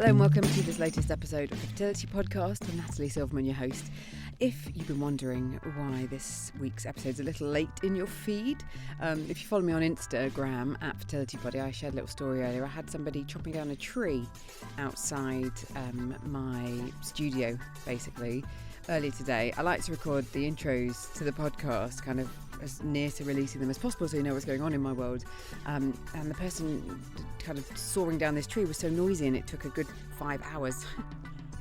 Hello and welcome to this latest episode of the Fertility Podcast. I'm Natalie Silverman, your host. If you've been wondering why this week's episode's a little late in your feed, if you follow me on Instagram at FertilityPod, I shared a little story earlier. I had somebody chopping down a tree outside my studio, basically, earlier today. I like to record the intros to the podcast kind of as near to releasing them as possible so you know what's going on in my world. And the person kind of sawing down this tree was so noisy and it took a good 5 hours.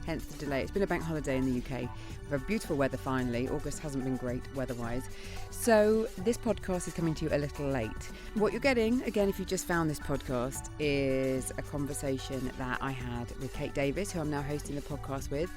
Hence the delay. It's been a bank holiday in the UK. We've had beautiful weather finally. August hasn't been great weather-wise. So this podcast is coming to you a little late. What you're getting, again, if you just found this podcast, is a conversation that I had with Kate Davis, who I'm now hosting the podcast with.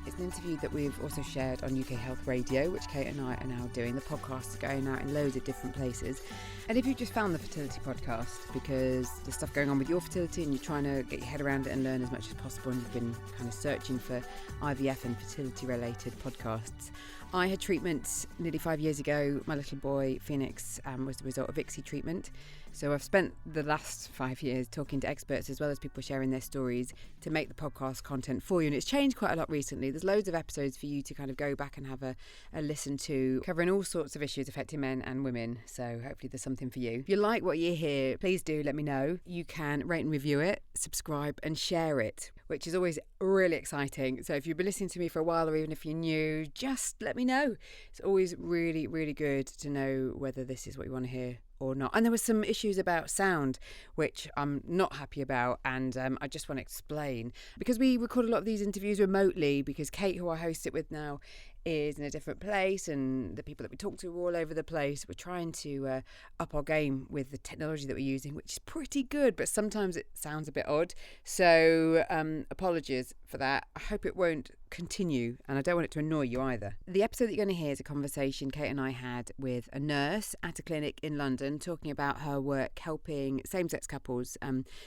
It's an interview that we've also shared on UK Health Radio, which Kate and I are now doing. The podcast is going out in loads of different places. And if you just found the Fertility Podcast because there's stuff going on with your fertility and you're trying to get your head around it and learn as much as possible, and you've been kind of searching for IVF and fertility-related podcasts. I had treatment nearly 5 years ago. My little boy, Phoenix, was the result of ICSI treatment. So I've spent the last 5 years talking to experts as well as people sharing their stories to make the podcast content for you. And it's changed quite a lot recently. There's loads of episodes for you to kind of go back and have a listen to, covering all sorts of issues affecting men and women. So hopefully there's something for you. If you like what you hear, please do let me know. You can rate and review it, subscribe and share it, which is always really exciting. So if you've been listening to me for a while or even if you're new, just let me know. It's always really, really good to know whether this is what you want to hear or not. And there were some issues about sound, which I'm not happy about, and I just want to explain. Because we record a lot of these interviews remotely, because Kate, who I host it with now, is in a different place, and the people that we talk to are all over the place. We're trying to up our game with the technology that we're using, which is pretty good, but sometimes it sounds a bit odd. So apologies for that. I hope it won't continue, and I don't want it to annoy you either. The episode that you're going to hear is a conversation Kate and I had with a nurse at a clinic in London, talking about her work helping same-sex couples,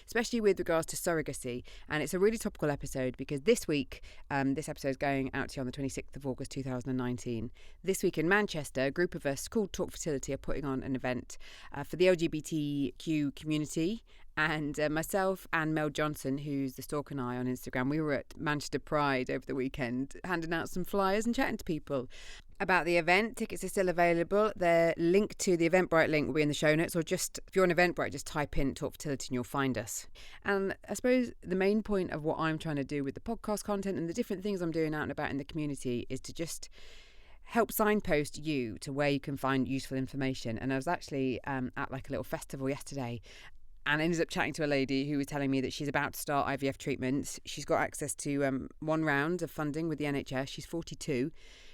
especially with regards to surrogacy. And it's a really topical episode because this week, this episode is going out to you on the 26th of August 2019. This week in Manchester, a group of us called Talk Fertility are putting on an event for the LGBTQ community. And myself and Mel Johnson, who's the Stalk and I on Instagram, we were at Manchester Pride over the weekend, handing out some flyers and chatting to people about the event. Tickets are still available. The link to the Eventbrite link will be in the show notes, or just, if you're on Eventbrite, just type in Talk Fertility and you'll find us. And I suppose the main point of what I'm trying to do with the podcast content and the different things I'm doing out and about in the community is to just help signpost you to where you can find useful information. And I was actually at like a little festival yesterday, and I ended up chatting to a lady who was telling me that she's about to start IVF treatments. She's got access to one round of funding with the NHS. She's 42.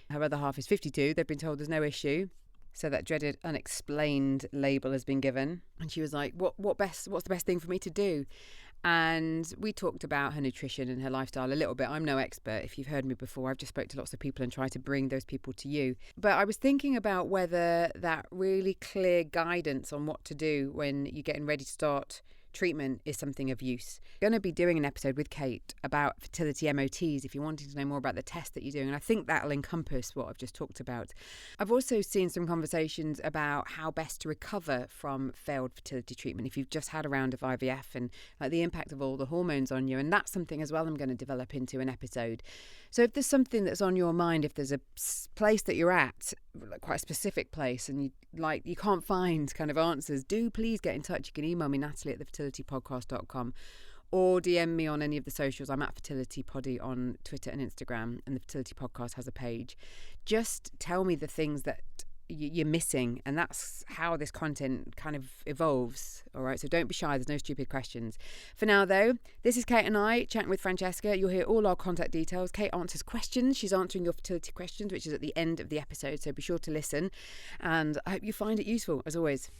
Her other half is 52. They've been told there's no issue. So that dreaded unexplained label has been given. And she was like, what's the best thing for me to do? And we talked about her nutrition and her lifestyle a little bit. I'm no expert. If you've heard me before, I've just spoke to lots of people and tried to bring those people to you. But I was thinking about whether that really clear guidance on what to do when you're getting ready to start treatment is something of use. I'm going to be doing an episode with Kate about fertility MOTs if you're wanting to know more about the test that you're doing, and I think that'll encompass what I've just talked about. I've also seen some conversations about how best to recover from failed fertility treatment if you've just had a round of IVF, and like the impact of all the hormones on you, and that's something as well I'm going to develop into an episode. So if there's something that's on your mind, if there's a place that you're at, like quite a specific place, and you can't find kind of answers, do please get in touch. You can email me, natalie@thefertilitypodcast.com, or DM me on any of the socials. I'm at FertilityPoddy on Twitter and Instagram, and the Fertility Podcast has a page. Just tell me the things that you're missing, and that's how this content kind of evolves. All right, so don't be shy. There's no stupid questions. For now, though, this is Kate and I chatting with Francesca. You'll hear all our contact details. Kate answers questions. She's answering your fertility questions, which is at the end of the episode, so be sure to listen, and I hope you find it useful, as always.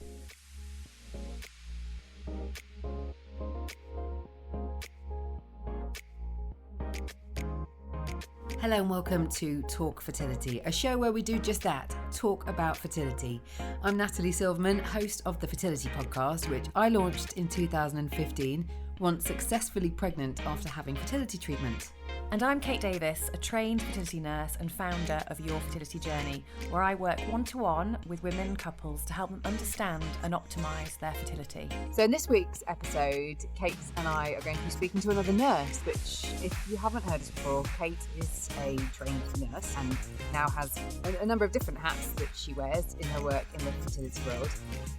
Hello and welcome to Talk Fertility, a show where we do just that, talk about fertility. I'm Natalie Silverman, host of the Fertility Podcast, which I launched in 2015, once successfully pregnant after having fertility treatment. And I'm Kate Davis, a trained fertility nurse and founder of Your Fertility Journey, where I work one-to-one with women and couples to help them understand and optimise their fertility. So in this week's episode, Kate and I are going to be speaking to another nurse, which, if you haven't heard us before, Kate is a trained nurse and now has a number of different hats that she wears in her work in the fertility world.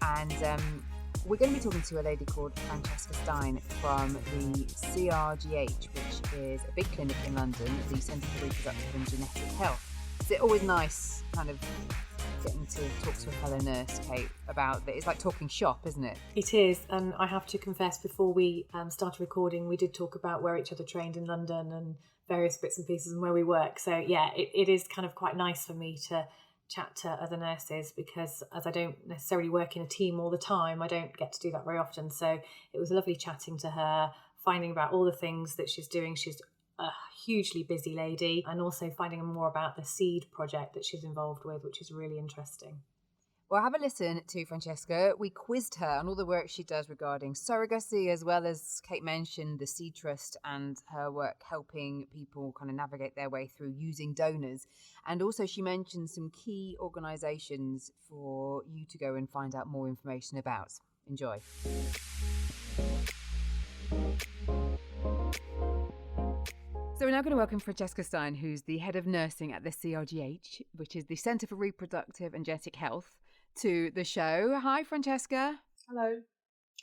And we're going to be talking to a lady called Francesca Stein from the CRGH, which is a big clinic in London, the Centre for Reproductive and Genetic Health. Is it always nice kind of getting to talk to a fellow nurse, Kate, about it? It's like talking shop, isn't it? It is, and I have to confess, before we started recording, we did talk about where each other trained in London and various bits and pieces and where we work. So yeah, it is kind of quite nice for me to chat to other nurses, because as I don't necessarily work in a team all the time, I don't get to do that very often. So it was lovely chatting to her, finding about all the things that she's doing. She's a hugely busy lady, and also finding more about the SEED project that she's involved with, which is really interesting. Well, have a listen to Francesca. We quizzed her on all the work she does regarding surrogacy, as well as Kate mentioned the Seed Trust and her work helping people kind of navigate their way through using donors. And also she mentioned some key organisations for you to go and find out more information about. Enjoy. So we're now going to welcome Francesca Stein, who's the head of nursing at the CRGH, which is the Centre for Reproductive and Genetic Health, to the show. Hi, Francesca. Hello.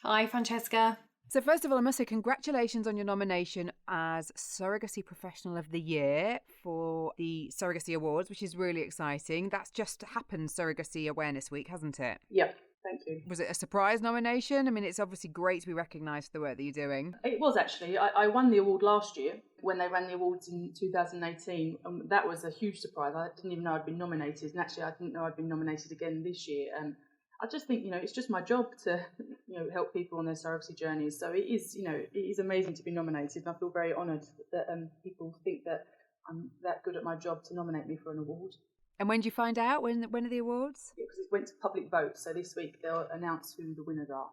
Hi, Francesca. So first of all, I must say congratulations on your nomination as Surrogacy Professional of the Year for the Surrogacy Awards, which is really exciting. That's just happened Surrogacy Awareness Week, hasn't it? Yep, thank you. Was it a surprise nomination? I mean, it's obviously great to be recognised for the work that you're doing. It was actually. I won the award last year when they ran the awards in 2018. That was a huge surprise. I didn't even know I'd been nominated, and actually I didn't know I'd been nominated again this year. I just think, it's just my job to, help people on their surrogacy journeys. So it is amazing to be nominated, and I feel very honoured that people think that I'm that good at my job to nominate me for an award. And when did you find out? When are the awards? Yeah, because it went to public vote. So this week they'll announce who the winners are.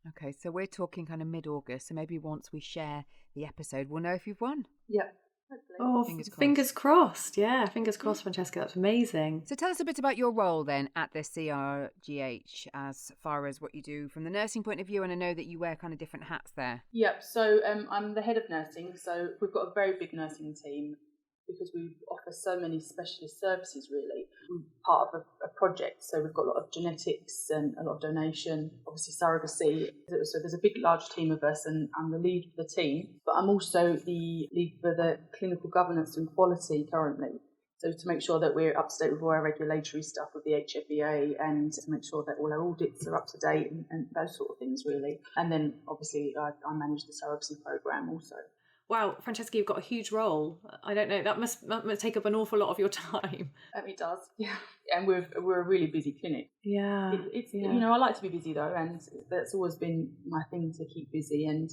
Okay, so we're talking kind of mid-August. So maybe once we share the episode, we'll know if you've won. Yeah. Hopefully. Oh, fingers crossed. Yeah, fingers crossed, Francesca. That's amazing. So tell us a bit about your role then at the CRGH as far as what you do from the nursing point of view. And I know that you wear kind of different hats there. Yep. So I'm the head of nursing. So we've got a very big nursing team because we offer so many specialist services, really. We're part of a project. So we've got a lot of genetics and a lot of donation, obviously surrogacy. So there's a big, large team of us, and I'm the lead for the team. But I'm also the lead for the clinical governance and quality currently. So to make sure that we're up to date with all our regulatory stuff with the HFEA, and to make sure that all our audits are up to date and those sort of things, really. And then obviously I manage the Surrogacy Programme also. Wow, Francesca, you've got a huge role. I don't know, that must take up an awful lot of your time. It does, yeah. And we're a really busy clinic. Yeah. I like to be busy though, and that's always been my thing, to keep busy, and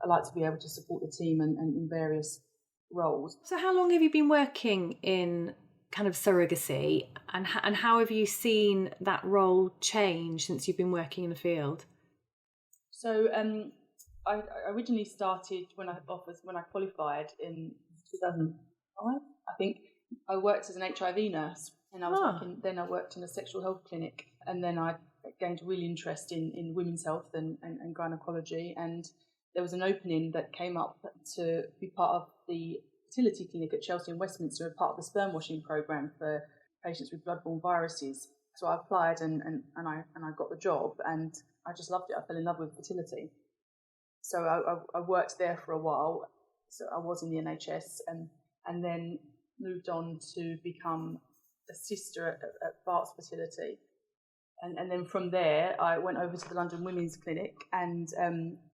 I like to be able to support the team and in various roles. So how long have you been working in kind of surrogacy, and how have you seen that role change since you've been working in the field? So I originally started when I qualified in 2005. I think I worked as an HIV nurse, and I worked in a sexual health clinic, and then I gained a real interest in women's health and gynecology, and there was an opening that came up to be part of the fertility clinic at Chelsea and Westminster, a part of the sperm washing programme for patients with bloodborne viruses. So I applied and I got the job, and I just loved it. I fell in love with fertility. So I worked there for a while. So I was in the NHS and then moved on to become a sister at Bart's Fertility. And then from there, I went over to the London Women's Clinic and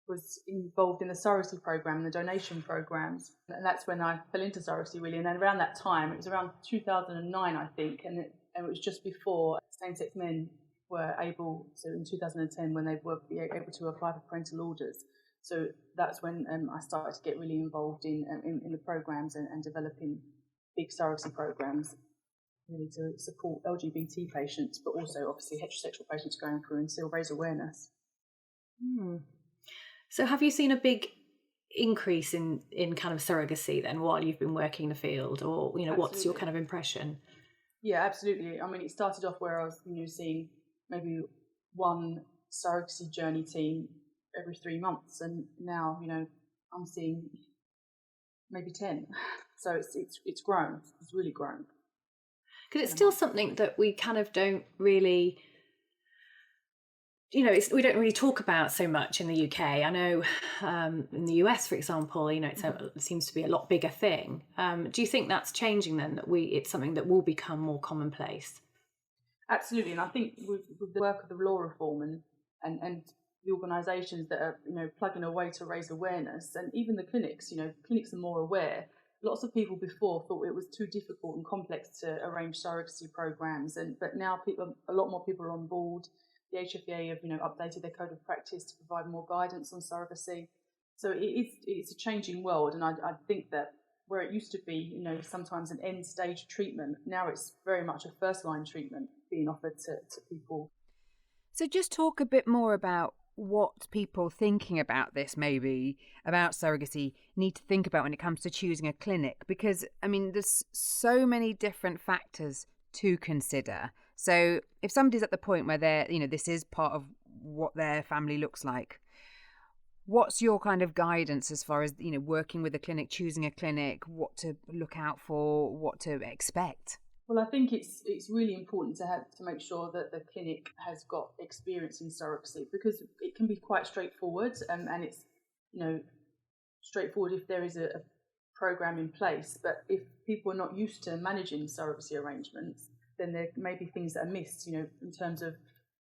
was involved in the Surrogacy Programme and the donation programmes. And that's when I fell into surrogacy, really. And then around that time, it was around 2009, I think, and it was just before same-sex men were able to, in 2010, when they were able to apply for parental orders. So that's when I started to get really involved in the programmes and developing big surrogacy programmes, really to support LGBT patients, but also obviously heterosexual patients going through, and still raise awareness. So have you seen a big increase in kind of surrogacy then while you've been working the field, or what's your kind of impression? Yeah, absolutely. I mean, it started off where I was seeing maybe one surrogacy journey team every 3 months, and now I'm seeing maybe 10. So it's grown. It's really grown. Because it's still something that we kind of don't really, we don't really talk about so much in the UK. I know in the US, for example, it seems to be a lot bigger thing. Do you think that's changing then, that it's something that will become more commonplace? Absolutely, and I think with the work of the law reform and the organisations that are plugging away to raise awareness, and even the clinics, clinics are more aware. Lots of people before thought it was too difficult and complex to arrange surrogacy programs, but now a lot more people are on board. The HFEA have updated their code of practice to provide more guidance on surrogacy. So it's a changing world, and I think that where it used to be sometimes an end stage treatment, now it's very much a first line treatment being offered to people. So just talk a bit more about what people thinking about this, maybe about surrogacy, need to think about when it comes to choosing a clinic, because there's so many different factors to consider. So if somebody's at the point where they're this is part of what their family looks like, what's your kind of guidance as far as working with a clinic, choosing a clinic, what to look out for, what to expect? Well, I think it's really important to make sure that the clinic has got experience in surrogacy, because it can be quite straightforward, and it's straightforward if there is a program in place. But if people are not used to managing surrogacy arrangements, then there may be things that are missed, in terms of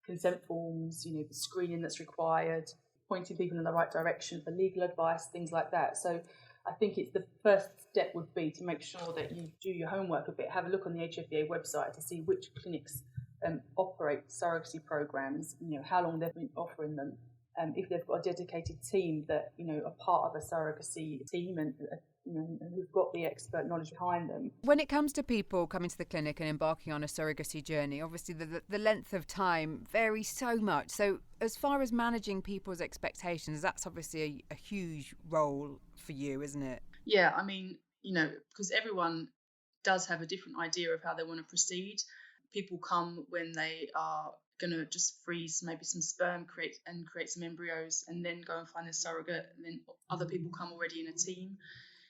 consent forms, the screening that's required, pointing people in the right direction for legal advice, things like that. So I think it's the first step would be to make sure that you do your homework a bit, have a look on the HFEA website to see which clinics operate surrogacy programs, how long they've been offering them, if they've got a dedicated team that, are part of a surrogacy team and who've got the expert knowledge behind them. When it comes to people coming to the clinic and embarking on a surrogacy journey, obviously the length of time varies so much. So as far as managing people's expectations, that's obviously a huge role for you, isn't it? Yeah, because everyone does have a different idea of how they want to proceed. People come when they are going to just freeze maybe some sperm, create some embryos, and then go and find their surrogate. And then other people come already in a team,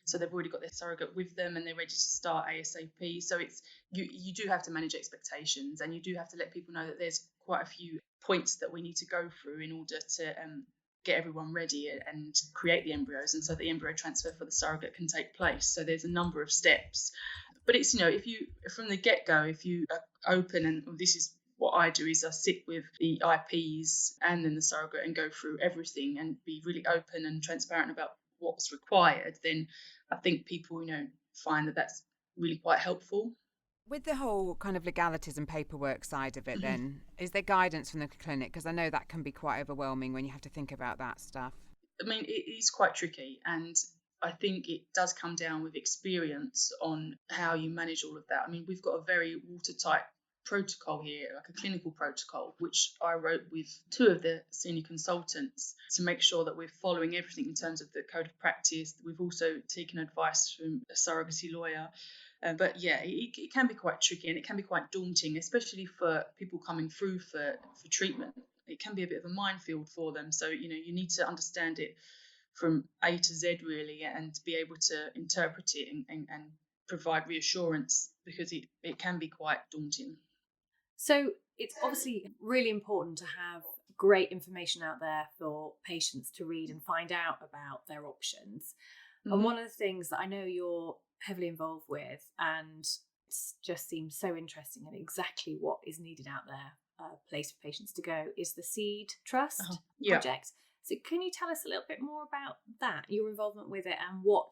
so they've already got their surrogate with them and they're ready to start ASAP. So it's you do have to manage expectations, and you do have to let people know that there's quite a few points that we need to go through in order to get everyone ready and create the embryos, and so the embryo transfer for the surrogate can take place. So there's a number of steps, but it's if you from the get-go, if you are open, and this is what I do, is I sit with the IPs and then the surrogate and go through everything and be really open and transparent about what's required, then I think people find that that's really quite helpful. With the whole kind of legalities and paperwork side of it, then, is there guidance from the clinic? Because I know that can be quite overwhelming when you have to think about that stuff. It is quite tricky, and I think it does come down with experience on how you manage all of that. We've got a very watertight protocol here, like a clinical protocol, which I wrote with 2 of the senior consultants to make sure that we're following everything in terms of the code of practice. We've also taken advice from a surrogacy lawyer. But yeah, it can be quite tricky, and it can be quite daunting, especially for people coming through for treatment. It can be a bit of a minefield for them. So, you need to understand it from A to Z, really, and be able to interpret it and provide reassurance, because it can be quite daunting. So it's obviously really important to have great information out there for patients to read and find out about their options. Mm-hmm. And one of the things that I know you're heavily involved with, and it just seems so interesting and exactly what is needed out there, a place for patients to go, is the Seed Trust project. So can you tell us a little bit more about that, your involvement with it, and what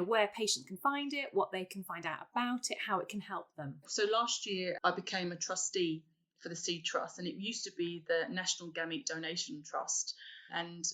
where patients can find it, what they can find out about it, how it can help them? So last year I became a trustee for the Seed Trust, and it used to be the National Gamete Donation Trust, and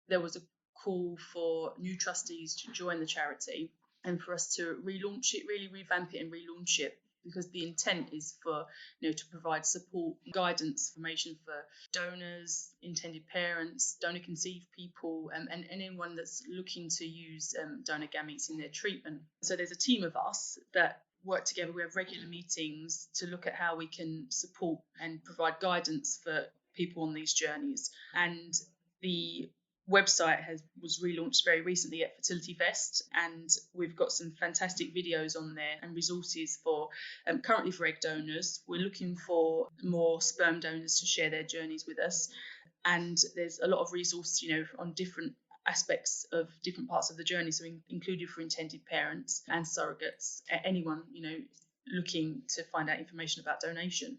there was a call for new trustees to join the charity and for us to relaunch it, really revamp it and relaunch it. because the intent is for, to provide support, guidance, information for donors, intended parents, donor conceived people, and anyone that's looking to use donor gametes in their treatment. So there's a team of us that work together. We have regular meetings to look at how we can support and provide guidance for people on these journeys. And the website was relaunched very recently at Fertility Fest, and we've got some fantastic videos on there and resources for currently for egg donors. We're looking for more sperm donors to share their journeys with us, and there's a lot of resources on different aspects of different parts of the journey, so included for intended parents and surrogates, anyone looking to find out information about donation.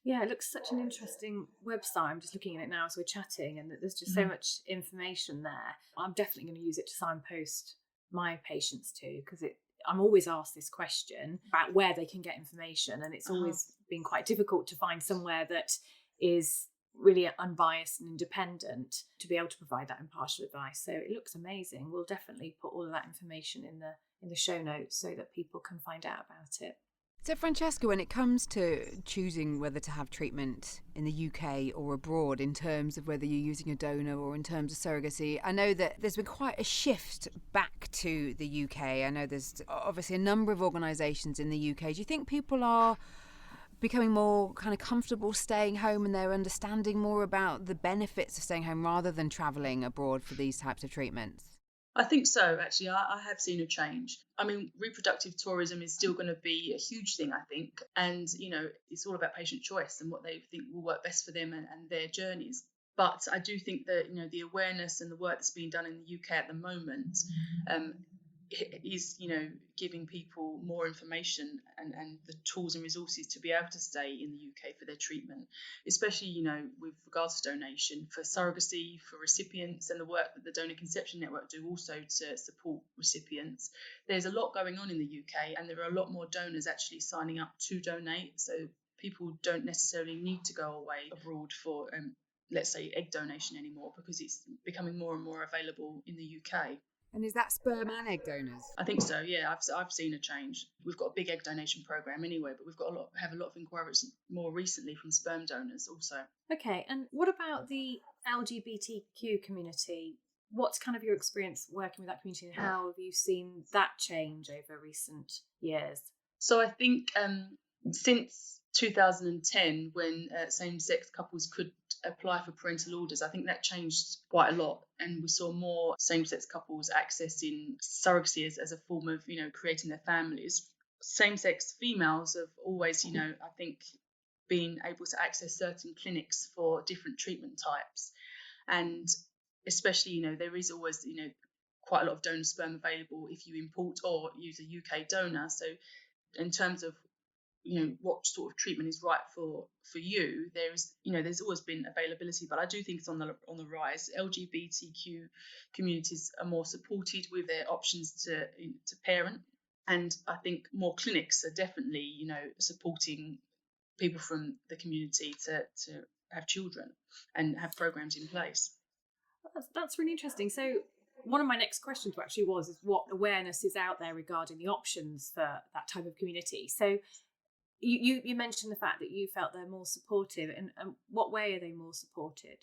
Yeah, it looks such an interesting website. I'm just looking at it now as we're chatting, and there's just so much information there. I'm definitely going to use it to signpost my patients to, because I'm always asked this question about where they can get information, and it's always been quite difficult to find somewhere that is really unbiased and independent to be able to provide that impartial advice. So it looks amazing. We'll definitely put all of that information in the show notes so that people can find out about it. So, Francesca, when it comes to choosing whether to have treatment in the UK or abroad, in terms of whether you're using a donor or in terms of surrogacy, I know that there's been quite a shift back to the UK. I know there's obviously a number of organisations in the UK. Do you think people are becoming more kind of comfortable staying home, and they're understanding more about the benefits of staying home rather than travelling abroad for these types of treatments? I think so, actually. I have seen a change. I mean, reproductive tourism is still going to be a huge thing, I think. And, it's all about patient choice and what they think will work best for them and their journeys. But I do think that, the awareness and the work that's being done in the UK at the moment is, giving people more information and the tools and resources to be able to stay in the UK for their treatment, especially, with regards to donation, for surrogacy, for recipients, and the work that the Donor Conception Network do also to support recipients. There's a lot going on in the UK, and there are a lot more donors actually signing up to donate. So people don't necessarily need to go away abroad for, let's say, egg donation anymore, because it's becoming more and more available in the UK. And is that sperm and egg donors? I think so, yeah. I've seen a change. We've got a big egg donation programme anyway, but we've got a lot of inquiries more recently from sperm donors also. Okay, and what about the LGBTQ community? What's kind of your experience working with that community, and how have you seen that change over recent years? So I think since 2010, when same-sex couples could apply for parental orders, I think that changed quite a lot, and we saw more same-sex couples accessing surrogacy as a form of, creating their families. Same-sex females have always, I think, been able to access certain clinics for different treatment types, and especially, there is always, quite a lot of donor sperm available if you import or use a UK donor. So in terms of what sort of treatment is right for you, there's always been availability, but I do think it's on the rise. LGBTQ communities are more supported with their options to parent, and I think more clinics are definitely supporting people from the community to have children and have programs in place. That's really interesting. So one of my next questions actually is what awareness is out there regarding the options for that type of community. So you mentioned the fact that you felt they're more supportive, and what way are they more supported?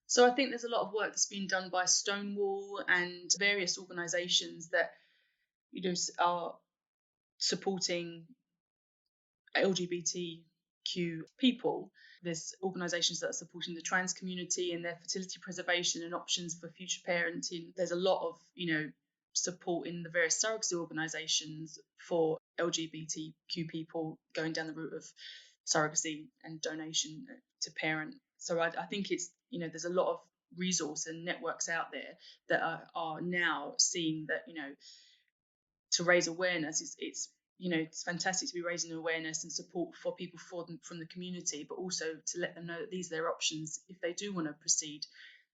So I think there's a lot of work that's been done by Stonewall and various organisations that are supporting LGBTQ people. There's organisations that are supporting the trans community and their fertility preservation and options for future parenting. There's a lot of support in the various surrogacy organisations for LGBTQ people going down the route of surrogacy and donation to parent. So I think it's there's a lot of resource and networks out there that are now seeing that to raise awareness. It's fantastic to be raising awareness and support for people from the community, but also to let them know that these are their options if they do want to proceed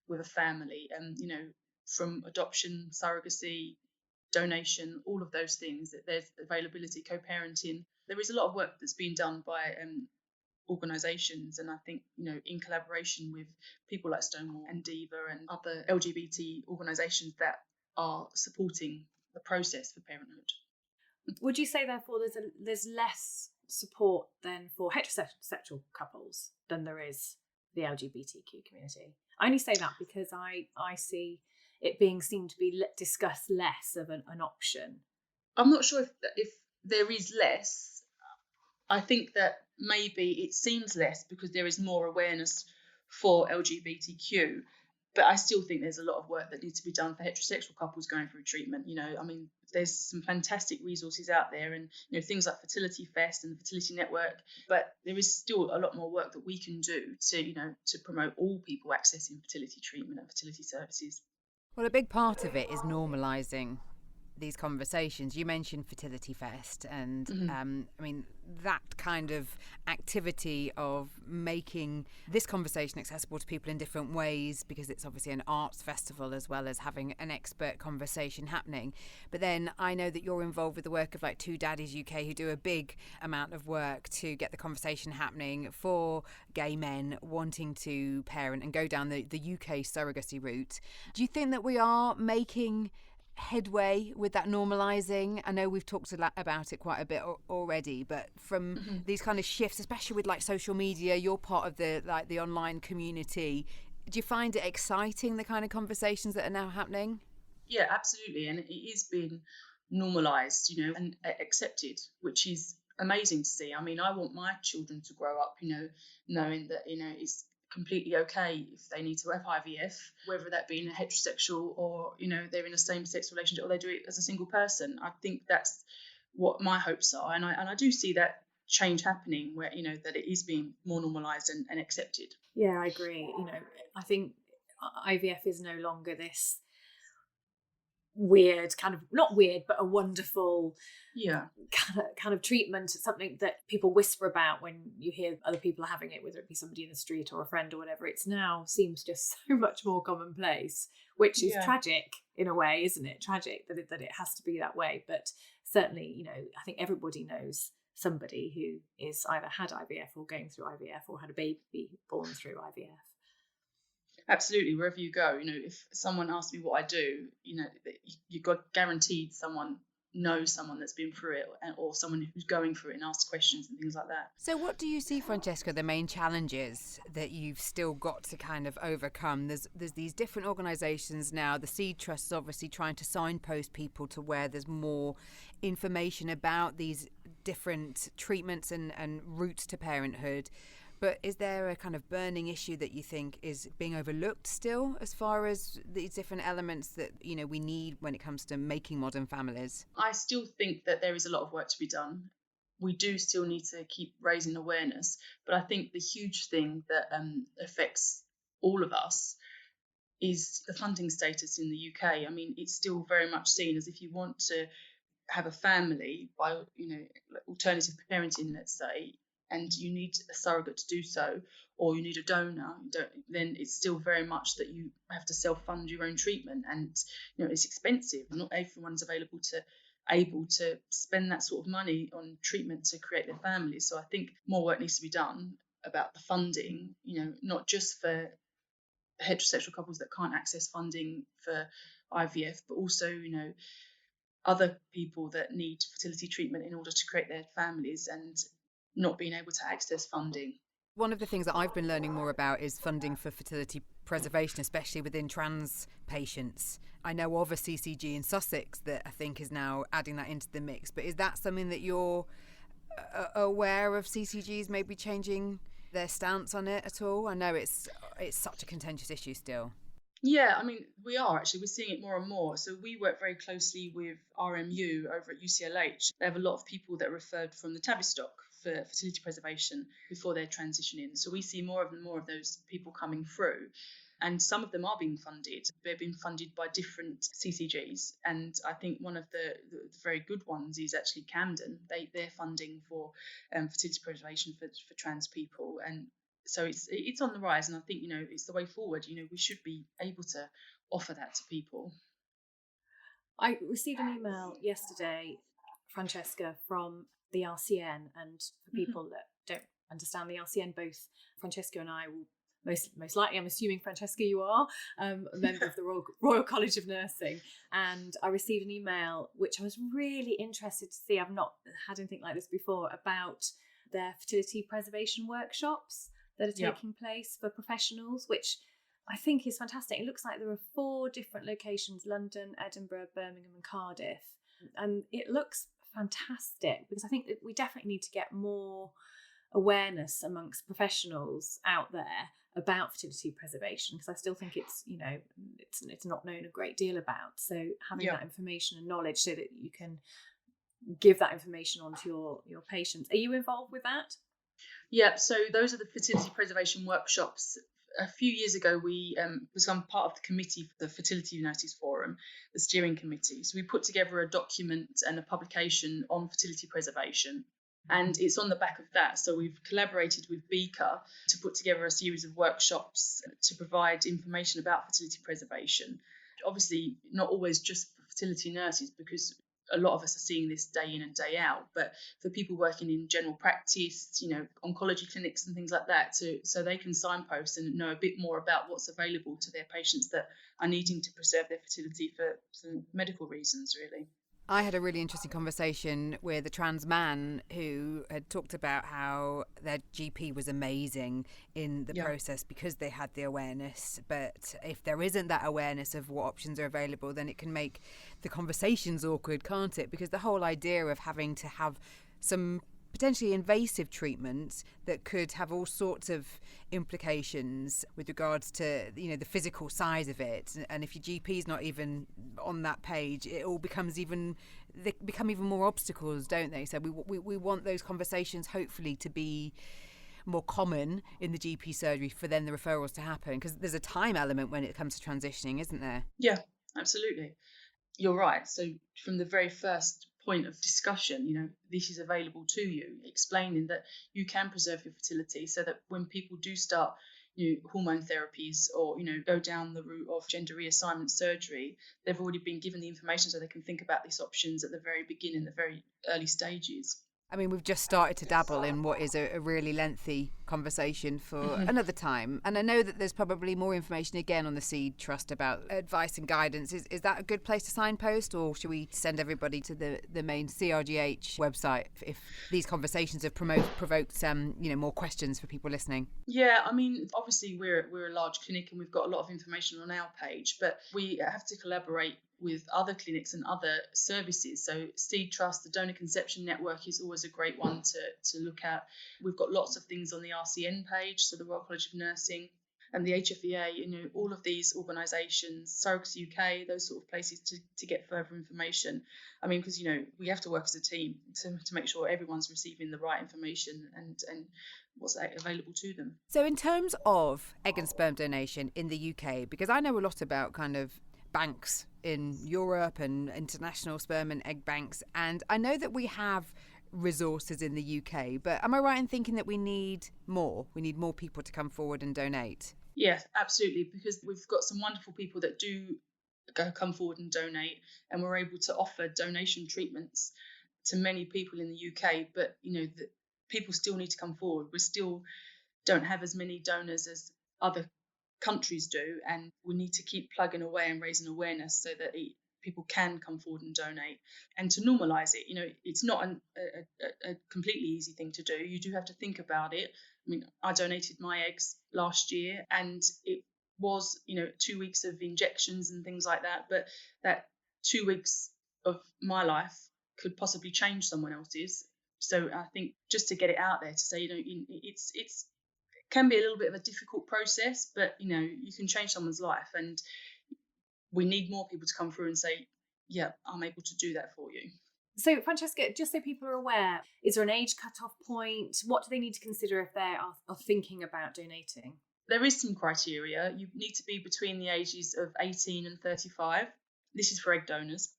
with a family. And from adoption, surrogacy, donation, all of those things, that there's availability, co-parenting. There is a lot of work that's been done by organisations, and I think in collaboration with people like Stonewall and Diva and other LGBT organisations that are supporting the process for parenthood. Would you say, therefore, there's less support then for heterosexual couples than there is the LGBTQ community? I only say that because I see it being seen to be discussed less of an option. I'm not sure if there is less. I think that maybe it seems less because there is more awareness for LGBTQ, but I still think there's a lot of work that needs to be done for heterosexual couples going through treatment. I mean, there's some fantastic resources out there, and things like Fertility Fest and the Fertility Network, but there is still a lot more work that we can do to promote all people accessing fertility treatment and fertility services. Well, a big part of it is normalising these conversations. You mentioned Fertility Fest, and I mean, that kind of activity of making this conversation accessible to people in different ways, because it's obviously an arts festival as well as having an expert conversation happening. But then I know that you're involved with the work of like Two Daddies UK, who do a big amount of work to get the conversation happening for gay men wanting to parent and go down the UK surrogacy route. Do you think that we are making headway with that normalising? I know we've talked about it quite a bit already, but from these kind of shifts, especially with like social media, you're part of the online community. Do you find it exciting, the kind of conversations that are now happening? Yeah, absolutely, and it is being normalised, and accepted, which is amazing to see. I mean, I want my children to grow up, knowing that it's completely okay if they need to have IVF, whether that be in a heterosexual or they're in a same-sex relationship or they do it as a single person. I think that's what my hopes are, and I do see that change happening, where that it is being more normalised and accepted. Yeah, I agree. I think IVF is no longer this weird kind of, not weird, but a wonderful kind of treatment. It's something that people whisper about when you hear other people having it, whether it be somebody in the street or a friend or whatever. It's now seems just so much more commonplace, which is tragic in a way, isn't it? Tragic that it has to be that way. But certainly, I think everybody knows somebody who is either had IVF or going through IVF or had a baby born through IVF. Absolutely, wherever you go, if someone asks me what I do, you've got guaranteed someone knows someone that's been through it, or someone who's going through it and asks questions and things like that. So what do you see, Francesca, the main challenges that you've still got to kind of overcome? There's these different organisations now. The Seed Trust is obviously trying to signpost people to where there's more information about these different treatments and routes to parenthood. But is there a kind of burning issue that you think is being overlooked still, as far as these different elements that we need when it comes to making modern families? I still think that there is a lot of work to be done. We do still need to keep raising awareness, but I think the huge thing that affects all of us is the funding status in the UK. I mean, it's still very much seen as if you want to have a family by alternative parenting, let's say, and you need a surrogate to do so, or you need a donor, then it's still very much that you have to self-fund your own treatment, and it's expensive. Not everyone's able to spend that sort of money on treatment to create their families. So I think more work needs to be done about the funding, not just for heterosexual couples that can't access funding for IVF, but also other people that need fertility treatment in order to create their families and not being able to access funding. One of the things that I've been learning more about is funding for fertility preservation, especially within trans patients. I know of a CCG in Sussex that I think is now adding that into the mix, but is that something that you're aware of, CCGs maybe changing their stance on it at all? I know it's such a contentious issue still. Yeah, I mean, we are actually. We're seeing it more and more. So we work very closely with RMU over at UCLH. They have a lot of people that are referred from the Tavistock for fertility preservation before they're transitioning. So we see more of those people coming through. And some of them are being funded. They're being funded by different CCGs. And I think one of the very good ones is actually Camden. They're funding for fertility preservation for trans people. And so it's on the rise, and I think it's the way forward. We should be able to offer that to people. I received an email yesterday, Francesca, from the RCN, and for people that don't understand the RCN, both Francesca and I will most likely, I'm assuming, Francesca, you are a member of the Royal College of Nursing, and I received an email which I was really interested to see. I've not had anything like this before, about their fertility preservation workshops that are taking place for professionals, which I think is fantastic. It looks like there are 4 different locations: London, Edinburgh, Birmingham and Cardiff, and it looks fantastic, because I think that we definitely need to get more awareness amongst professionals out there about fertility preservation, because I still think it's not known a great deal about. So having that information and knowledge so that you can give that information on to your patients. Are you involved with that? Yeah, so those are the fertility preservation workshops. A few years ago, we become part of the committee for the Fertility Nurses Forum, the steering committee. So we put together a document and a publication on fertility preservation, and it's on the back of that. So we've collaborated with Beaker to put together a series of workshops to provide information about fertility preservation. Obviously, not always just for fertility nurses, because a lot of us are seeing this day in and day out, but for people working in general practice, oncology clinics and things like that, so they can signpost and know a bit more about what's available to their patients that are needing to preserve their fertility for some medical reasons, really. I had a really interesting conversation with a trans man who had talked about how their GP was amazing in the process because they had the awareness. But if there isn't that awareness of what options are available, then it can make the conversations awkward, can't it? Because the whole idea of having to have some potentially invasive treatments that could have all sorts of implications with regards to the physical size of it, and if your GP is not even on that page, it all they become even more obstacles, don't they? So we want those conversations hopefully to be more common in the GP surgery for then the referrals to happen, because there's a time element when it comes to transitioning, isn't there? Yeah, absolutely. You're right. So from the very first point of discussion, this is available to you, explaining that you can preserve your fertility, so that when people do start hormone therapies or go down the route of gender reassignment surgery, they've already been given the information so they can think about these options at the very beginning, the very early stages. I mean, we've just started to dabble in what is a really lengthy conversation for another time. And I know that there's probably more information again on the Seed Trust about advice and guidance. Is that a good place to signpost, or should we send everybody to the main CRGH website if these conversations have provoked more questions for people listening? Yeah, I mean, obviously we're a large clinic and we've got a lot of information on our page, but we have to collaborate with other clinics and other services. So Seed Trust, the Donor Conception Network, is always a great one to look at. We've got lots of things on the RCN page, so the Royal College of Nursing and the HFEA, all of these organisations, Surrogacy UK, those sort of places to get further information. I mean, because, we have to work as a team to make sure everyone's receiving the right information and what's available to them. So in terms of egg and sperm donation in the UK, because I know a lot about kind of banks in Europe and international sperm and egg banks, and I know that we have resources in the UK, but am I right in thinking that we need more people to come forward and donate? Yes, absolutely, because we've got some wonderful people that do come forward and donate, and we're able to offer donation treatments to many people in the UK, but people still need to come forward. We still don't have as many donors as other countries do, and we need to keep plugging away and raising awareness so that people can come forward and donate, and to normalise it. It's not a completely easy thing to do. You do have to think about it. I mean, I donated my eggs last year, and it was 2 weeks of injections and things like that, but that 2 weeks of my life could possibly change someone else's. So I think just to get it out there to say, it's can be a little bit of a difficult process, but you can change someone's life, and we need more people to come through and say, yeah, I'm able to do that for you. So Francesca, just so people are aware, is there an age cut-off point? What do they need to consider if they are thinking about donating? There is some criteria. You need to be between the ages of 18 and 35. This is for egg donors.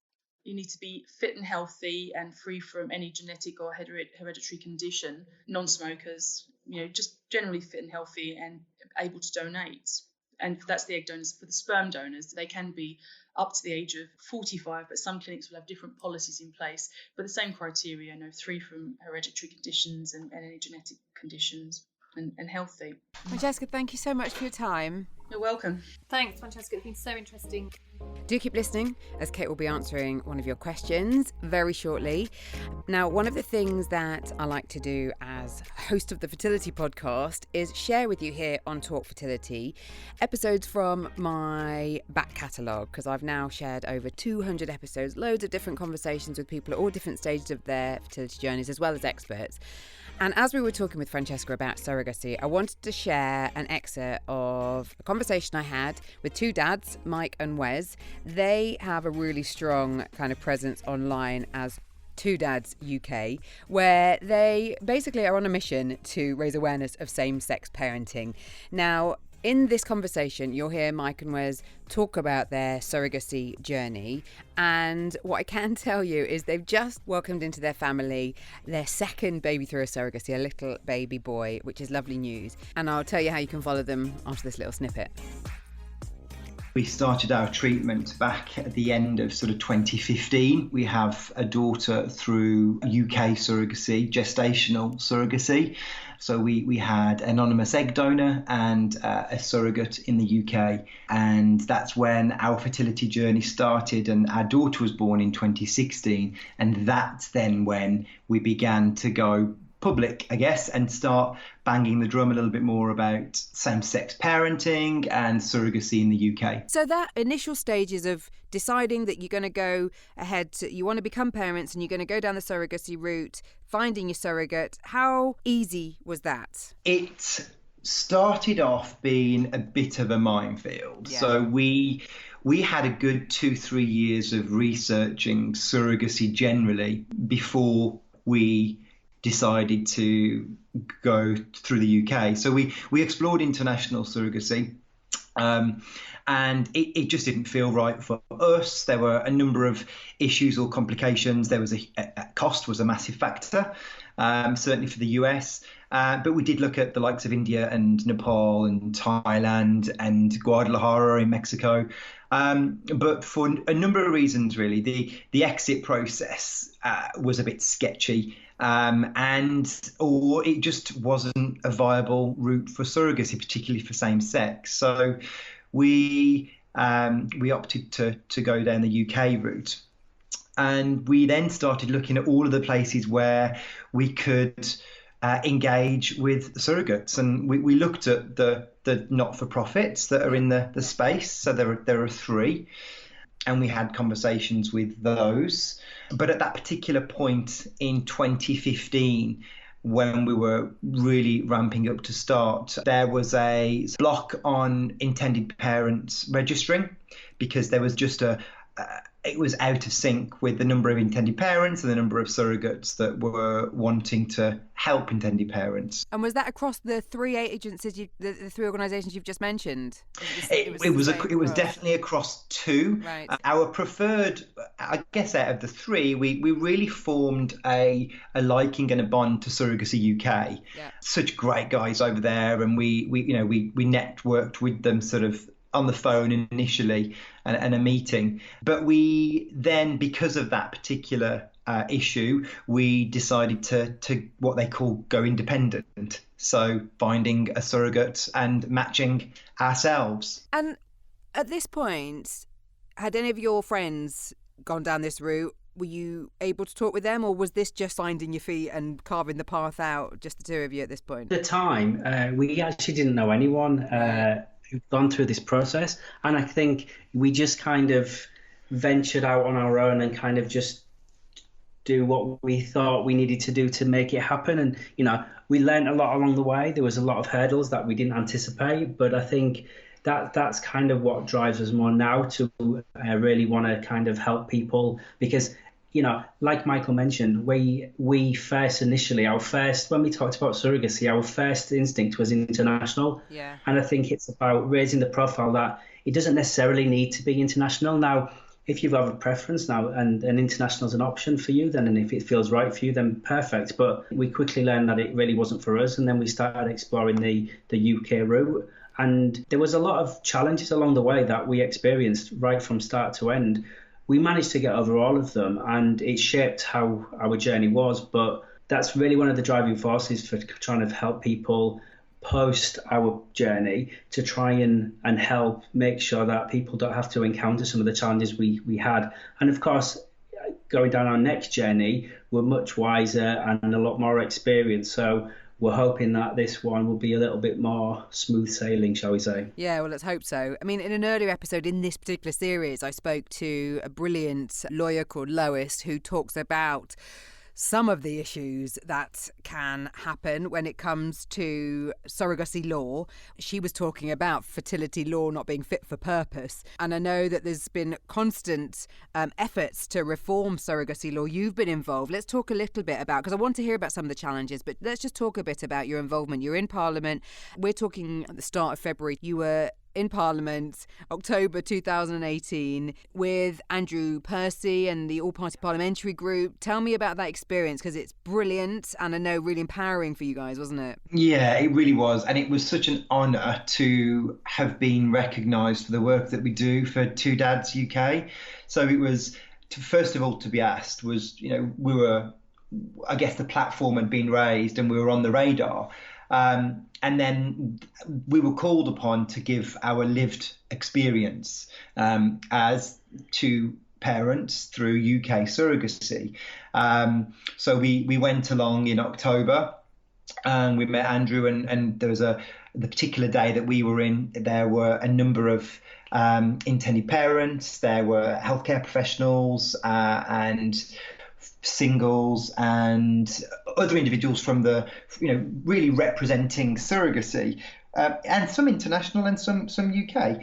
You need to be fit and healthy and free from any genetic or hereditary condition, non-smokers, just generally fit and healthy and able to donate. And that's the egg donors. For the sperm donors, they can be up to the age of 45, but some clinics will have different policies in place. But the same criteria, free from hereditary conditions and any genetic conditions. and healthy. Francesca, thank you so much for your time. You're welcome. Thanks, Francesca. It's been so interesting. Do keep listening, as Kate will be answering one of your questions very shortly. Now, one of the things that I like to do as host of the Fertility podcast is share with you here on Talk Fertility episodes from my back catalogue, because I've now shared over 200 episodes, loads of different conversations with people at all different stages of their fertility journeys, as well as experts. And as we were talking with Francesca about surrogacy, I wanted to share an excerpt of a conversation I had with two dads, Mike and Wes. They have a really strong kind of presence online as Two Dads UK, where they basically are on a mission to raise awareness of same-sex parenting. Now, in this conversation, you'll hear Mike and Wes talk about their surrogacy journey. And what I can tell you is they've just welcomed into their family their second baby through a surrogacy, a little baby boy, which is lovely news. And I'll tell you how you can follow them after this little snippet. We started our treatment back at the end of sort of 2015. We have a daughter through UK surrogacy, gestational surrogacy. So we had an anonymous egg donor and a surrogate in the UK. And that's when our fertility journey started, and our daughter was born in 2016. And that's then when we began to go public, I guess, and start banging the drum a little bit more about same-sex parenting and surrogacy in the UK. So that initial stages of deciding that you're going to go ahead, you want to become parents and you're going to go down the surrogacy route, finding your surrogate, how easy was that? It started off being a bit of a minefield. Yeah. So we had a good 2-3 years of researching surrogacy generally before we decided to go through the UK. So we explored international surrogacy, and it just didn't feel right for us. There were a number of issues or complications. There was cost was a massive factor, certainly for the US. But we did look at the likes of India and Nepal and Thailand and Guadalajara in Mexico. But for a number of reasons, really, the exit process was a bit sketchy. Or it just wasn't a viable route for surrogacy, particularly for same sex. So we opted to go down the UK route, and we then started looking at all of the places where we could engage with surrogates, and we looked at the not-for-profits that are in the space. So there are 3. And we had conversations with those. But at that particular point in 2015, when we were really ramping up to start, there was a block on intended parents registering, because there was just it was out of sync with the number of intended parents and the number of surrogates that were wanting to help intended parents. And was that across the 3 agencies, the 3 organisations you've just mentioned? It was definitely across 2. Right. Our preferred, I guess, out of the 3, we really formed a liking and a bond to Surrogacy UK. Yeah. Such great guys over there, and we networked with them sort of on the phone initially and a meeting. But we then, because of that particular issue, we decided to what they call go independent. So finding a surrogate and matching ourselves. And at this point, had any of your friends gone down this route? Were you able to talk with them, or was this just finding your feet and carving the path out, just the 2 of you at this point? At the time, we actually didn't know anyone who'd gone through this process. And I think we just kind of ventured out on our own and kind of just do what we thought we needed to do to make it happen. And, we learned a lot along the way. There was a lot of hurdles that we didn't anticipate, but I think that's kind of what drives us more now to really want to kind of help people, because like Michael mentioned, we first initially, when we talked about surrogacy, our first instinct was international. Yeah. And I think it's about raising the profile that it doesn't necessarily need to be international. Now, if you have a preference now and international is an option for you, then, and if it feels right for you, then perfect. But we quickly learned that it really wasn't for us. And then we started exploring the UK route. And there was a lot of challenges along the way that we experienced right from start to end. We managed to get over all of them, and it shaped how our journey was. But that's really one of the driving forces for trying to help people post our journey to try and help make sure that people don't have to encounter some of the challenges we had. And of course, going down our next journey, we're much wiser and a lot more experienced. So we're hoping that this one will be a little bit more smooth sailing, shall we say. Yeah, well, let's hope so. I mean, in an earlier episode in this particular series, I spoke to a brilliant lawyer called Lois who talks about some of the issues that can happen when it comes to surrogacy law. She was talking about fertility law not being fit for purpose. And I know that there's been constant efforts to reform surrogacy law. You've been involved. Let's talk a little bit about, because I want to hear about some of the challenges, but let's just talk a bit about your involvement. You're in Parliament. We're talking at the start of February. You were in Parliament, October 2018, with Andrew Percy and the All-Party Parliamentary Group. Tell me about that experience, because it's brilliant and I know really empowering for you guys, wasn't it? Yeah, it really was. And it was such an honour to have been recognised for the work that we do for Two Dads UK. So it was, first of all, to be asked was, we were, I guess the platform had been raised and we were on the radar. And then we were called upon to give our lived experience as two parents through UK surrogacy. So we went along in October and we met Andrew, and there was the particular day that we were in, there were a number of intended parents, there were healthcare professionals and singles and other individuals from the, really representing surrogacy, and some international and some UK.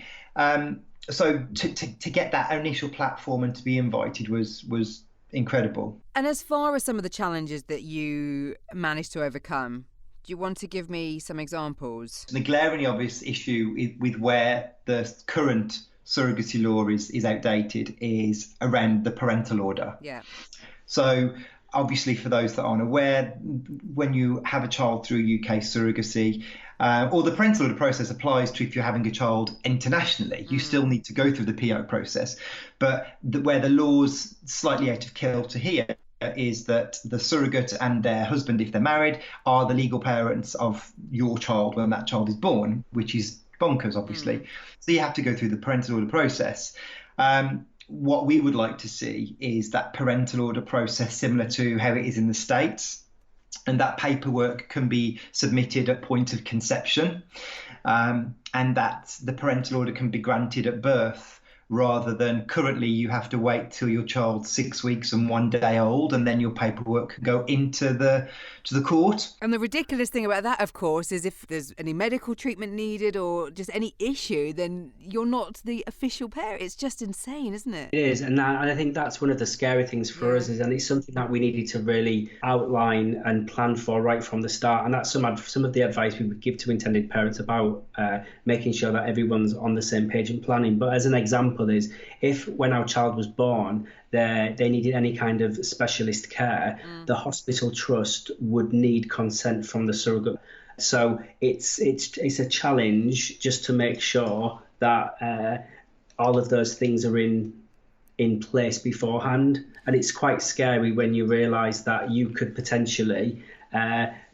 So to get that initial platform and to be invited was incredible. And as far as some of the challenges that you managed to overcome, do you want to give me some examples? The glaringly obvious issue with where the current surrogacy law is outdated is around the parental order. Yeah. So obviously, for those that aren't aware, when you have a child through UK surrogacy, or the parental order process applies to if you're having a child internationally, you still need to go through the PO process. But where the law's slightly out of kilter here is that the surrogate and their husband, if they're married, are the legal parents of your child when that child is born, which is bonkers, obviously. So you have to go through the parental order process. What we would like to see is that parental order process similar to how it is in the States, and that paperwork can be submitted at point of conception, and that the parental order can be granted at birth, rather than currently you have to wait till your child's 6 weeks and 1 day old, and then your paperwork can go into the court. And the ridiculous thing about that, of course, is if there's any medical treatment needed or just any issue, then you're not the official parent. It's just insane, isn't it? It is, and I think that's one of the scary things for us, and it's something that we needed to really outline and plan for right from the start. And that's some of the advice we would give to intended parents about making sure that everyone's on the same page in planning. But as an example is, if when our child was born, they needed any kind of specialist care, the hospital trust would need consent from the surrogate. So it's a challenge just to make sure that all of those things are in place beforehand. And it's quite scary when you realise that you could potentially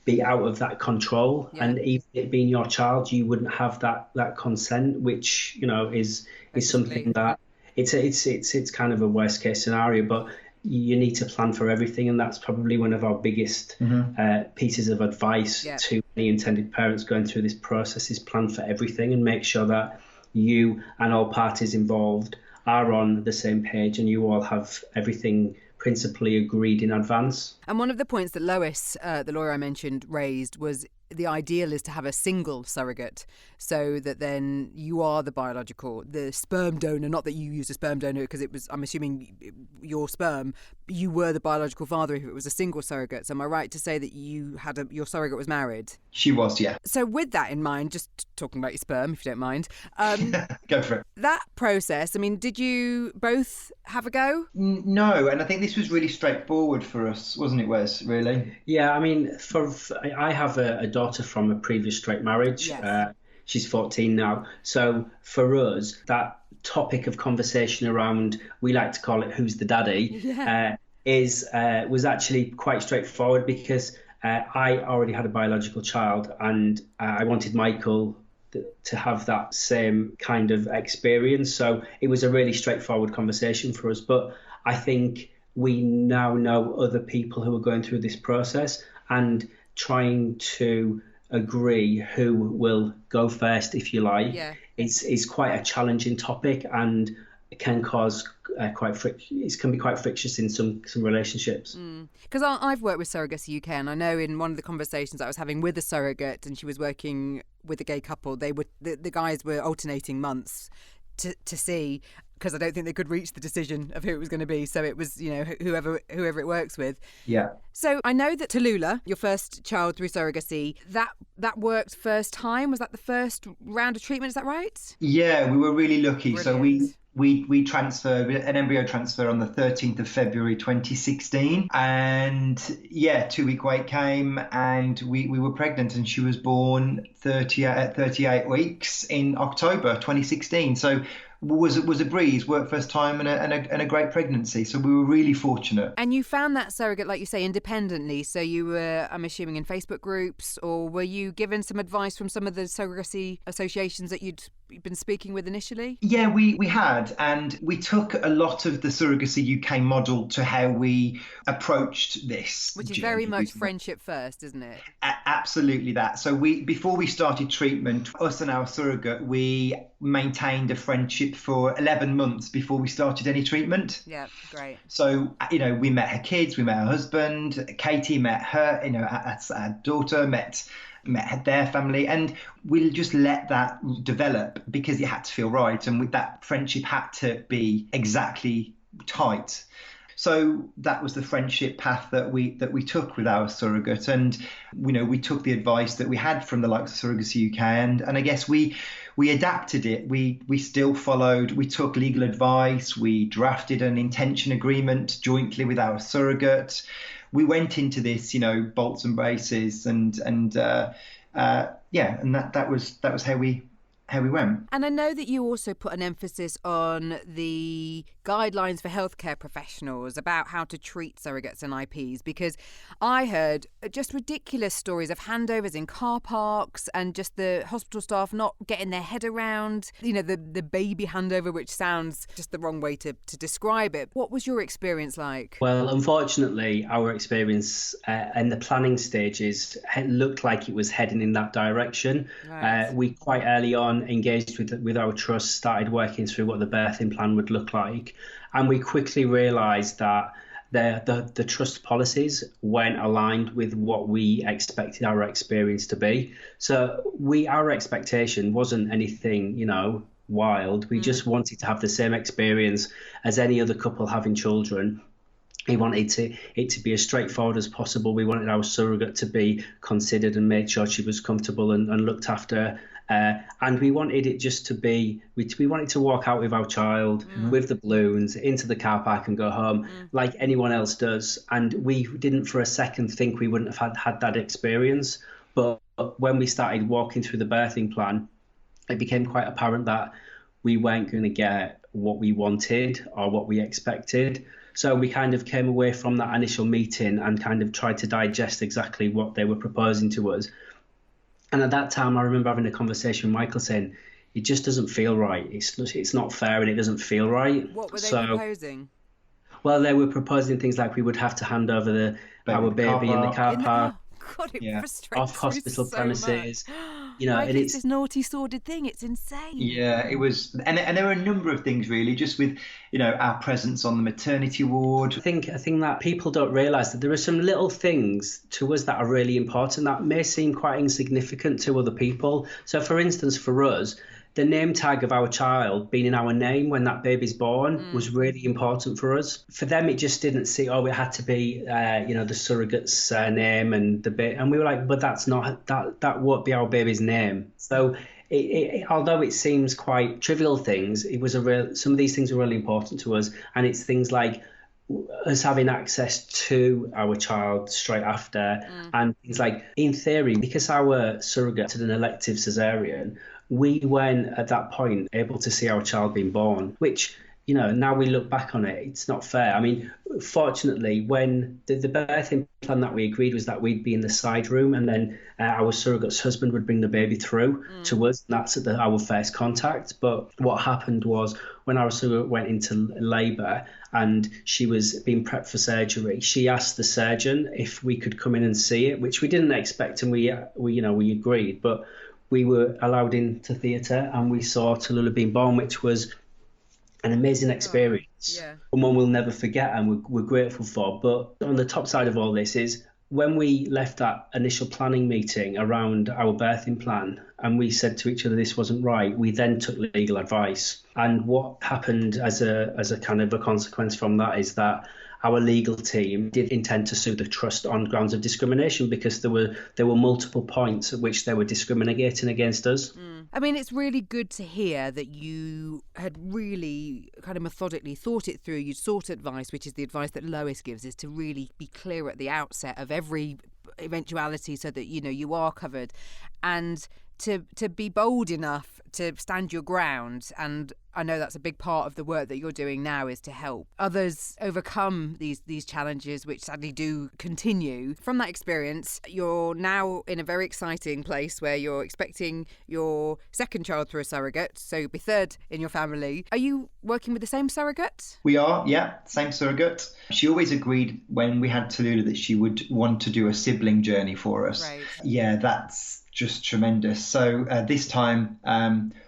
be out of that control, and even it being your child, you wouldn't have that consent, which is something that it's kind of a worst case scenario, but you need to plan for everything, and that's probably one of our biggest pieces of advice to the intended parents going through this process, is plan for everything and make sure that you and all parties involved are on the same page and you all have everything principally agreed in advance. And one of the points that Lois, the lawyer I mentioned, raised was the ideal is to have a single surrogate, so that then you are the sperm donor, not that you used a sperm donor because it was, I'm assuming, your sperm, you were the biological father if it was a single surrogate. So am I right to say that you had your surrogate was married? She was, yeah. So with that in mind, just talking about your sperm, if you don't mind. Go for it. That process, I mean, did you both have a go? No, and I think this was really straightforward for us, wasn't it, Wes, really? Yeah, I mean, I have a daughter from a previous straight marriage. Yes. She's 14 now. So for us, that topic of conversation around, we like to call it who's the daddy, was actually quite straightforward, because I already had a biological child, and I wanted Michael to have that same kind of experience. So it was a really straightforward conversation for us. But I think we now know other people who are going through this process, and trying to agree who will go first, if you like, is quite a challenging topic, and it can cause it can be quite frictious in some relationships. Because I've worked with Surrogacy UK, and I know in one of the conversations I was having with a surrogate, and she was working with a gay couple, the guys were alternating months to see, because I don't think they could reach the decision of who it was going to be. So it was, whoever it works with. Yeah. So I know that Tallulah, your first child through surrogacy, that worked first time. Was that the first round of treatment? Is that right? Yeah, we were really lucky. Brilliant. So we transferred an embryo transfer on the 13th of February 2016, and 2-week wait came, and we were pregnant, and she was born 38 weeks in October 2016. So was a breeze, worked first time, and a great pregnancy. So we were really fortunate. And you found that surrogate, like you say, independently. So you were, I'm assuming, in Facebook groups, or were you given some advice from some of the surrogacy associations that you'd been speaking with initially? Yeah, we had, and we took a lot of the Surrogacy UK model to how we approached this. Which is very much friendship first, isn't it? Absolutely that. So before we started treatment, us and our surrogate, we maintained a friendship for 11 months before we started any treatment. Yeah, great. So, we met her kids, we met her husband, Katie met her, our daughter, met their family, and we'll just let that develop because it had to feel right, and with that friendship had to be exactly tight. So that was the friendship path that we took with our surrogate, and we took the advice that we had from the likes of Surrogacy UK, and I guess we adapted it. We still followed. We took legal advice. We drafted an intention agreement jointly with our surrogate. We went into this, bolts and braces, and that was how we went. And I know that you also put an emphasis on the guidelines for healthcare professionals about how to treat surrogates and IPs, because I heard just ridiculous stories of handovers in car parks and just the hospital staff not getting their head around, the baby handover, which sounds just the wrong way to describe it. What was your experience like? Well, unfortunately, our experience in the planning stages looked like it was heading in that direction. Right. We quite early on engaged with our trust, started working through what the birthing plan would look like, and we quickly realised that the trust policies weren't aligned with what we expected our experience to be. So our expectation wasn't anything, wild. We just wanted to have the same experience as any other couple having children. We wanted it to be as straightforward as possible. We wanted our surrogate to be considered and made sure she was comfortable and looked after. And we wanted it just to be, we wanted to walk out with our child with the balloons into the car park and go home like anyone else does. And we didn't for a second think we wouldn't have had that experience. But when we started walking through the birthing plan, it became quite apparent that we weren't going to get what we wanted or what we expected. So we kind of came away from that initial meeting and kind of tried to digest exactly what they were proposing to us. And at that time, I remember having a conversation with Michael saying, it just doesn't feel right. It's not fair and it doesn't feel right. What were they proposing? Well, they were proposing things like we would have to hand over our baby in the car park. God, it frustrates off hospital so premises. Much. And it's this naughty, sordid thing. It's insane. Yeah, it was, and there were a number of things really, just with our presence on the maternity ward. I think that people don't realise that there are some little things to us that are really important that may seem quite insignificant to other people. So, for instance, for us, the name tag of our child being in our name when that baby's born was really important for us. For them, it just didn't see, it had to be, the surrogate's name and the baby. And we were like, but that's not, that won't be our baby's name. So although it seems quite trivial things, some of these things are really important to us. And it's things like us having access to our child straight after, and things like, in theory, because our surrogate had an elective cesarean, we weren't at that point able to see our child being born, which now we look back on it, it's not fair. I mean, fortunately, when the birthing plan that we agreed was that we'd be in the side room, and then our surrogate's husband would bring the baby through to us. That's at our first contact. But what happened was, when our surrogate went into labour and she was being prepped for surgery, she asked the surgeon if we could come in and see it, which we didn't expect, and we agreed. But we were allowed into theatre and we saw Tallulah being born, which was an amazing experience, and one we'll never forget, and we're grateful for. But on the top side of all this is, when we left that initial planning meeting around our birthing plan and we said to each other this wasn't right, we then took legal advice. And what happened as a kind of a consequence from that is that our legal team did intend to sue the trust on grounds of discrimination, because there were multiple points at which they were discriminating against us. I mean, it's really good to hear that you had really kind of methodically thought it through. You'd sought advice, which is the advice that Lois gives, is to really be clear at the outset of every eventuality so that, you are covered, and to be bold enough to stand your ground. And I know that's a big part of the work that you're doing now, is to help others overcome these challenges, which sadly do continue. From that experience, you're now in a very exciting place where you're expecting your second child through a surrogate, so you'll be third in your family. Are you working with the same surrogate? We are, yeah, same surrogate. She always agreed when we had Tallulah that she would want to do a sibling journey for us. Right. Yeah, that's just tremendous. So this time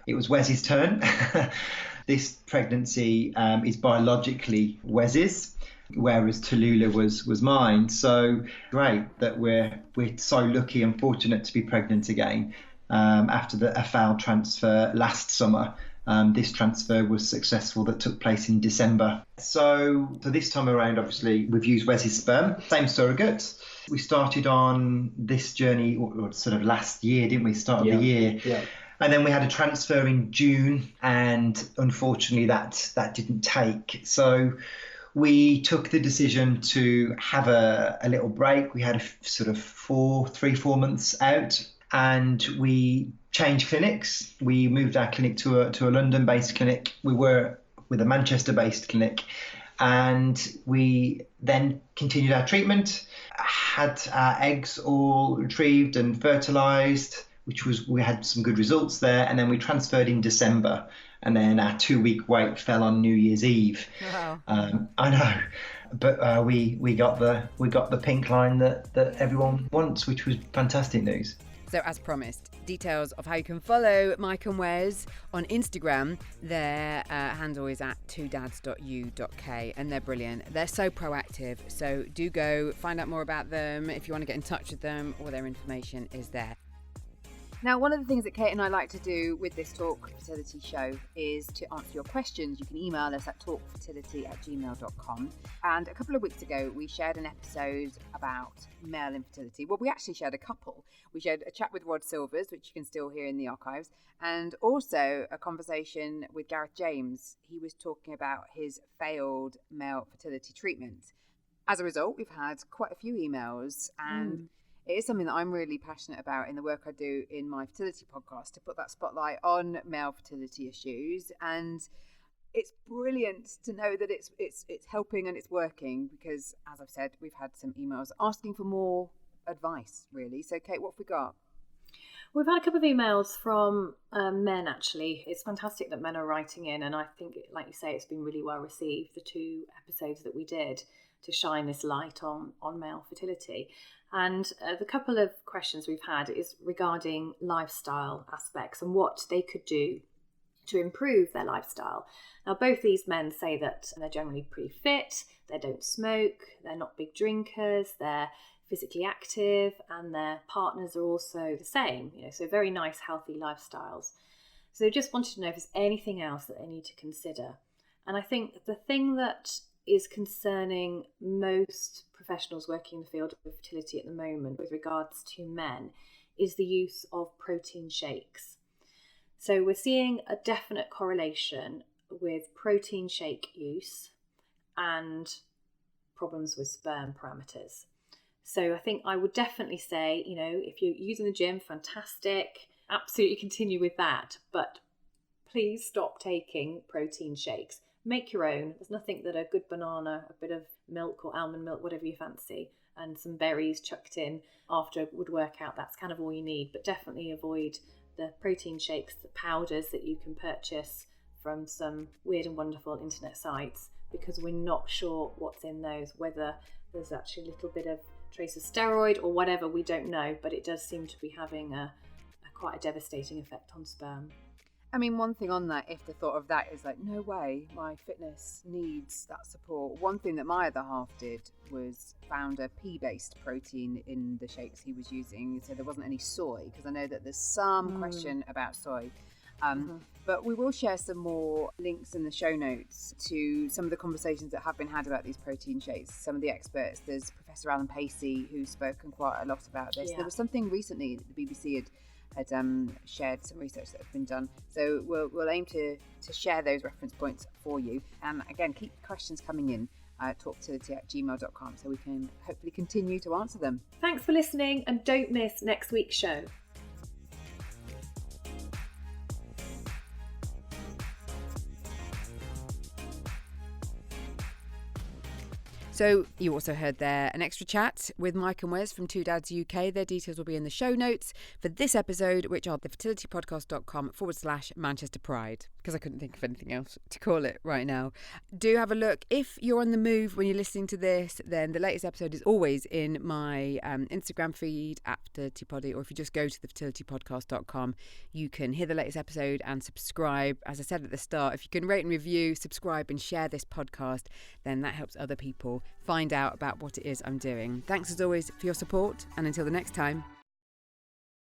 it was Wes's turn. This pregnancy is biologically Wes's, whereas Tallulah was mine. So great that we're so lucky and fortunate to be pregnant again after a failed transfer last summer. This transfer was successful, that took place in December. So this time around, obviously, we've used Wes's sperm, same surrogate. We started on this journey sort of last year, didn't we? Start of the year. Yeah. And then we had a transfer in June, and unfortunately that didn't take. So we took the decision to have a little break. We had a sort of 4 months out, and we changed clinics. We moved our clinic to a London-based clinic. We were with a Manchester-based clinic, and we then continued our treatment, had our eggs all retrieved and fertilised, we had some good results there, and then we transferred in December, and then our 2-week wait fell on New Year's Eve. Wow. I know, but we got the pink line that everyone wants, which was fantastic news. So as promised, details of how you can follow Mike and Wes on Instagram. Their handle is at twodads.u.k, and they're brilliant. They're so proactive. So do go find out more about them if you want to get in touch with them. All their information is there. Now, one of the things that Kate and I like to do with this Talk Fertility show is to answer your questions. You can email us at talkfertility@gmail.com. And a couple of weeks ago, we shared an episode about male infertility. Well, we actually shared a couple. We shared a chat with Rod Silvers, which you can still hear in the archives, and also a conversation with Gareth James. He was talking about his failed male fertility treatment. As a result, we've had quite a few emails, and it is something that I'm really passionate about in the work I do in my fertility podcast, to put that spotlight on male fertility issues. And it's brilliant to know that it's helping and it's working, because, as I've said, we've had some emails asking for more advice, really. So, Kate, what have we got? We've had a couple of emails from men, actually. It's fantastic that men are writing in, and I think, like you say, it's been really well received, the 2 episodes that we did to shine this light on male fertility. And the couple of questions we've had is regarding lifestyle aspects and what they could do to improve their lifestyle. Now, both these men say that they're generally pretty fit, they don't smoke, they're not big drinkers, they're physically active, and their partners are also the same, so very nice, healthy lifestyles. So they just wanted to know if there's anything else that they need to consider. And I think the thing that is concerning most professionals working in the field of fertility at the moment with regards to men is the use of protein shakes. So we're seeing a definite correlation with protein shake use and problems with sperm parameters. So I think I would definitely say, if you're using the gym, fantastic, absolutely continue with that. But please stop taking protein shakes. make your own. There's nothing that a good banana, a bit of milk or almond milk, whatever you fancy, and some berries chucked in after would work out. That's kind of all you need. But definitely avoid the protein shakes, the powders that you can purchase from some weird and wonderful internet sites, because we're not sure what's in those, whether there's actually a little bit of trace of steroid or whatever, we don't know, but it does seem to be having a quite a devastating effect on sperm. I mean, one thing on that, if the thought of that is like, no way, my fitness needs that support. One thing that my other half did was found a pea-based protein in the shakes he was using, so there wasn't any soy, because I know that there's some question about soy. But we will share some more links in the show notes to some of the conversations that have been had about these protein shakes. Some of the experts, there's Professor Alan Pacey, who's spoken quite a lot about this. Yeah. There was something recently that the BBC had shared some research that has been done. So we'll aim to share those reference points for you. And again, keep questions coming in. Talkfertility@gmail.com, so we can hopefully continue to answer them. Thanks for listening, and don't miss next week's show. So you also heard there an extra chat with Mike and Wes from Two Dads UK. Their details will be in the show notes for this episode, which are thefertilitypodcast.com/Manchester Pride, because I couldn't think of anything else to call it right now. Do have a look. If you're on the move when you're listening to this, then the latest episode is always in my Instagram feed at FertilityPoddy, or if you just go to thefertilitypodcast.com, you can hear the latest episode and subscribe. As I said at the start, if you can rate and review, subscribe and share this podcast, then that helps other people find out about what it is I'm doing. Thanks as always for your support, and until the next time,